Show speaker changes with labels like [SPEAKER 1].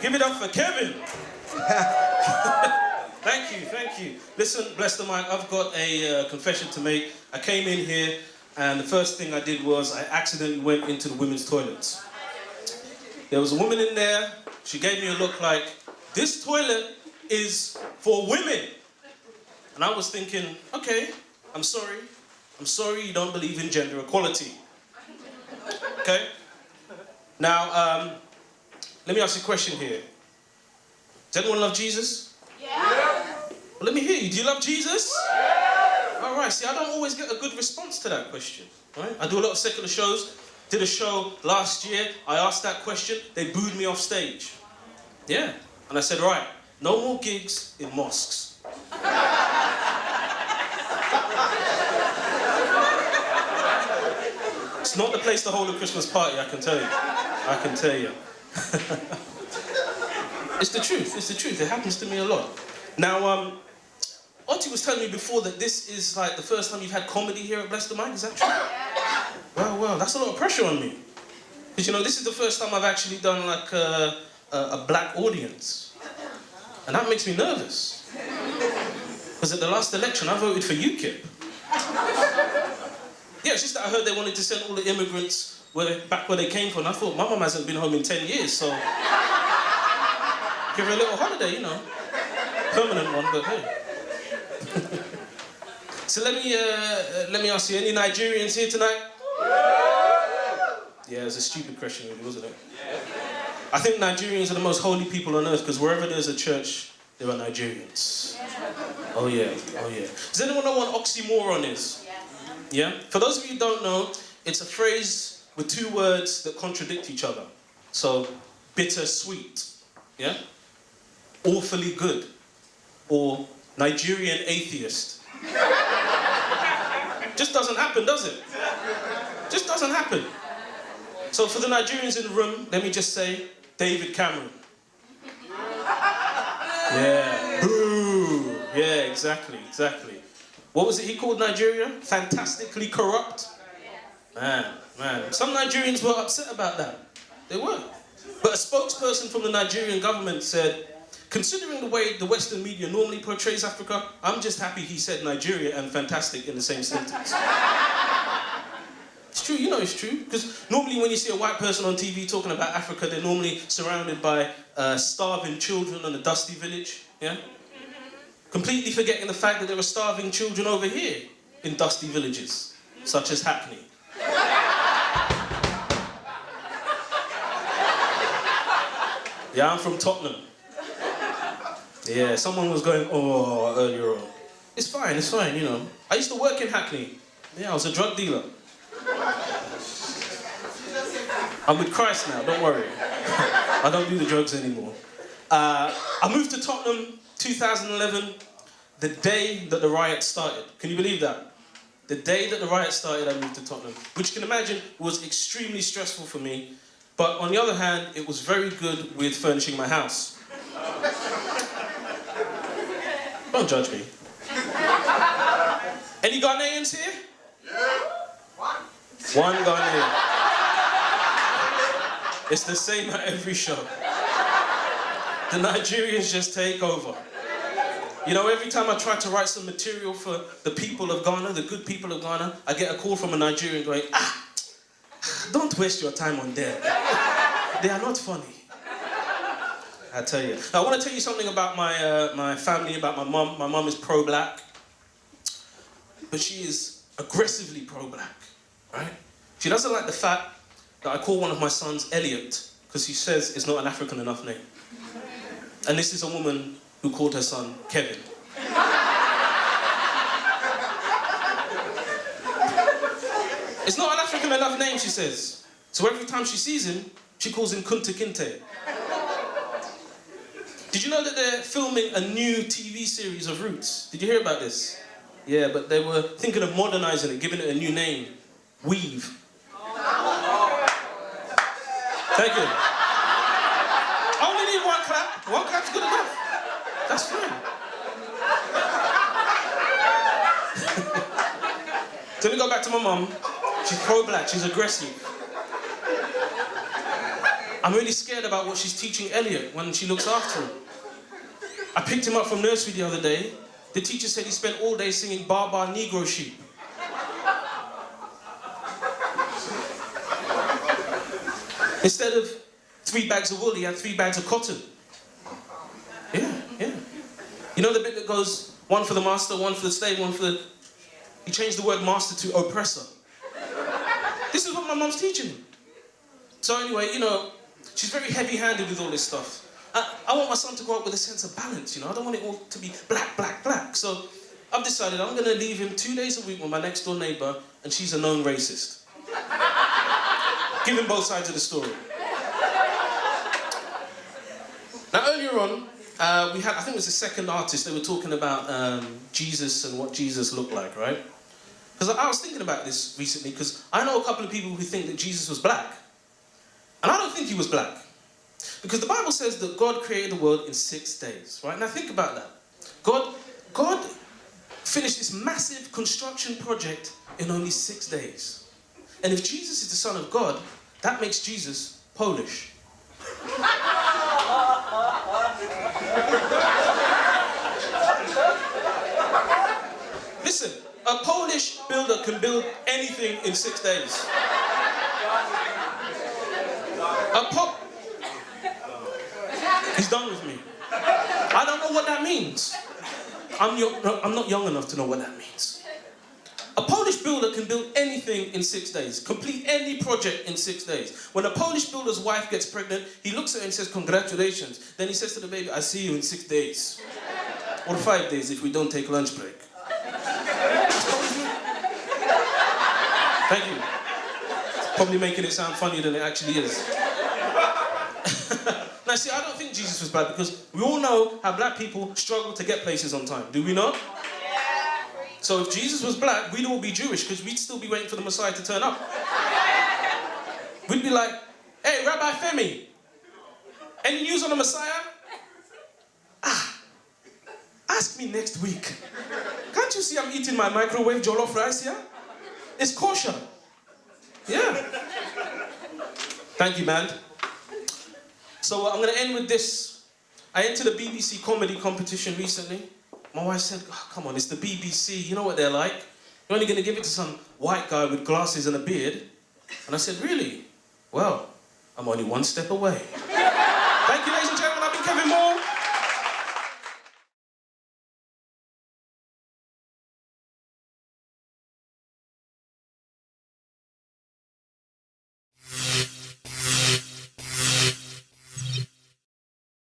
[SPEAKER 1] Give it up for Kevin. Thank you. Listen, bless the mic, I've got a confession to make. I came in here and the first thing I did was I accidentally went into the women's toilets. There was a woman in there, she gave me a look like, this toilet is for women. And I was thinking, okay, I'm sorry you don't believe in gender equality. Okay? Now, let me ask you a question here. Does anyone love Jesus?
[SPEAKER 2] Yeah.
[SPEAKER 1] Well, let me hear you. Do you love Jesus? Yeah. All right, see, I don't always get a good response to that question. Right? I do a lot of secular shows. Did a show last year. I asked that question. They booed me off stage. Yeah. And I said, right, no more gigs in mosques. It's not the place to hold a Christmas party, I can tell you. I can tell you. It's the truth. It happens to me a lot. Now, Otti was telling me before that this is like the first time you've had comedy here at Bless the Mic, is that true? Well, that's a lot of pressure on me. Because, you know, this is the first time I've actually done like a black audience. And that makes me nervous. Because at the last election, I voted for UKIP. Yeah, it's just that I heard they wanted to send all the immigrants back where they came from. I thought, my mum hasn't been home in 10 years, so give her a little holiday, you know. Permanent one, but hey. So let me ask you, any Nigerians here tonight? Yeah, it was a stupid question really, wasn't it? I think Nigerians are the most holy people on earth because wherever there's a church, there are Nigerians. Oh yeah. Does anyone know what oxymoron is? Yeah? For those of you who don't know, it's a phrase with two words that contradict each other. So, bitter-sweet, yeah? Awfully good, or Nigerian atheist. Just doesn't happen, does it? Just doesn't happen. So for the Nigerians in the room, let me just say, David Cameron. Yeah, boo. Yeah, exactly. What was it he called Nigeria? Fantastically corrupt? Man. Some Nigerians were upset about that. They were. But a spokesperson from the Nigerian government said, considering the way the Western media normally portrays Africa, I'm just happy he said Nigeria and fantastic in the same sentence. It's true, you know it's true. Because normally when you see a white person on TV talking about Africa, they're normally surrounded by starving children in a dusty village, yeah? Completely forgetting the fact that there are starving children over here in dusty villages, such as Hackney. Yeah, I'm from Tottenham. Yeah, someone was going, oh, earlier on. It's fine, you know. I used to work in Hackney. Yeah, I was a drug dealer. I'm with Christ now, don't worry. I don't do the drugs anymore. I moved to Tottenham 2011, the day that the riot started. Can you believe that? The day that the riot started, I moved to Tottenham, which you can imagine was extremely stressful for me. But on the other hand, it was very good with furnishing my house. Don't judge me. Any Ghanaians here?
[SPEAKER 2] Yeah.
[SPEAKER 1] One Ghanaian. It's the same at every show. The Nigerians just take over. You know, every time I try to write some material for the people of Ghana, the good people of Ghana, I get a call from a Nigerian going, don't waste your time on them. They are not funny. I tell you. Now, I want to tell you something about my family, about my mum. My mum is pro-black, but she is aggressively pro-black, right? She doesn't like the fact that I call one of my sons Elliot, because she says it's not an African enough name. And this is a woman who called her son Kevin. It's not an African enough name, she says. So every time she sees him, she calls him Kunta Kinte. Did you know that they're filming a new TV series of Roots? Did you hear about this? Yeah, but they were thinking of modernizing it, giving it a new name. Weave. Thank you. I only need one clap. One clap's good enough. That's fine. So let me go back to my mum. She's pro-black, she's aggressive. I'm really scared about what she's teaching Elliot when she looks after him. I picked him up from nursery the other day. The teacher said he spent all day singing Bar Bar Negro Sheep. Instead of 3 bags of wool, he had 3 bags of cotton. Yeah. You know the bit that goes, 1 for the master, 1 for the slave, 1 for the... He changed the word master to oppressor. This is what my mum's teaching me. So anyway, you know, she's very heavy-handed with all this stuff. I want my son to grow up with a sense of balance, you know. I don't want it all to be black, black, black. So I've decided I'm going to leave him 2 days a week with my next-door neighbour, and she's a known racist. Give him both sides of the story. Now, earlier on, we had, I think it was the second artist, they were talking about Jesus and what Jesus looked like, right? Because I was thinking about this recently, because I know a couple of people who think that Jesus was black. And I don't think he was black. Because the Bible says that God created the world in 6 days, right? Now think about that. God finished this massive construction project in only 6 days. And if Jesus is the Son of God, that makes Jesus Polish. Listen, a Polish builder can build anything in 6 days. He's done with me. I don't know what that means. I'm not young enough to know what that means. A Polish builder can build anything in 6 days, complete any project in 6 days. When a Polish builder's wife gets pregnant, he looks at her and says, congratulations. Then he says to the baby, I see you in 6 days. Or 5 days if we don't take lunch break. Thank you. Probably making it sound funnier than it actually is. Now see, I don't think Jesus was black because we all know how black people struggle to get places on time. Do we not? So if Jesus was black, we'd all be Jewish because we'd still be waiting for the Messiah to turn up. We'd be like, hey, Rabbi Femi, any news on the Messiah? Ask me next week. Can't you see I'm eating my microwave jollof rice here? It's kosher. Yeah. Thank you, man. So I'm going to end with this. I entered a BBC comedy competition recently. My wife said, oh, come on, it's the BBC. You know what they're like. You're only going to give it to some white guy with glasses and a beard. And I said, really? Well, I'm only 1 step away.